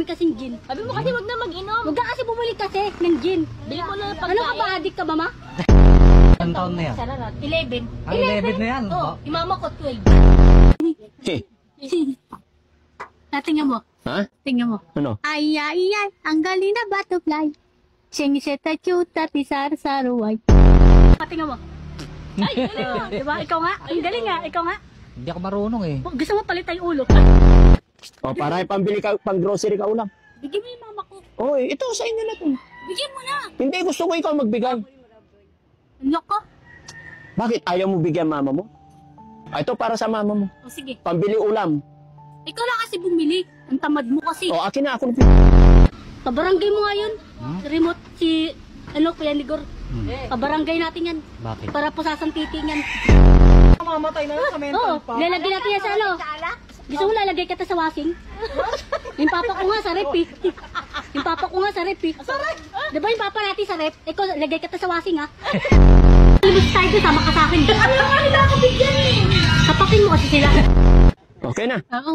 dami kasing gin. Sabi mo kasi wag na mag-inom. Huwag ka kasi bumili kasi ng gin. Bili mo na ng pagkain. Ano ka ba, addict ka ba, ma? Ilang taon na yan? 11. Ang 11 na yan. Oh, imama ko 12. Tingnan mo. Ha? Tingnan mo. Ano? Ay, ay, ay, ang galing na butterfly. Sing seta chuta tisar saruay. Tingnan mo. Ay, diba? Ikaw nga. Ang galing nga. Ikaw nga. Hindi ako marunong eh. Gusto mo palit tayo ulo. O, para pambili ka, pang grocery ka ulam. Bigyan mo yung mama ko. O, ito sa inyo na to. Bigyan mo na. Hindi, gusto ko ikaw magbigay. Ano ko? Bakit? Ayaw mo bigyan mama mo? Ito para sa mama mo. O sige. Pambili ulam. Ikaw lang kasi bumili. Ang tamad mo kasi. O, akin na ako. Pabarangay mo nga yun. Remote si, Kuya Ligor. Pabarangay natin yan. Bakit? Para pusasang titing yan. Mamatay na lang sa mental Oo, lalagay natin yan sa ano. Gusto mo lalagay kita sa washing? Yung papa ko nga sa rep eh. Yung papa ko nga sa rep eh. Di ba yung papa natin sa rep? Ikaw, lagay kita sa washing ha. Limit tayo doon, sama ka sa akin. Ano nga nila ako bigyan eh. Kapakin mo kasi sila. Okay na? Oo.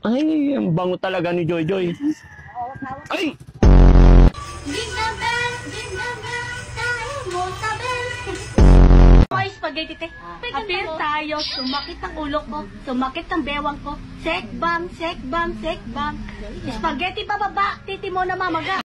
Ay, ang bango talaga ni Joy Joy. Ay! Jingle bells, tayo mo sa bells. Ay, spaghetti te. Apir tayo, sumakit ang ulo ko, sumakit ang bewang ko. Sekbang, sekbang, sekbang. Spaghetti pababa, titi mo na mamaga.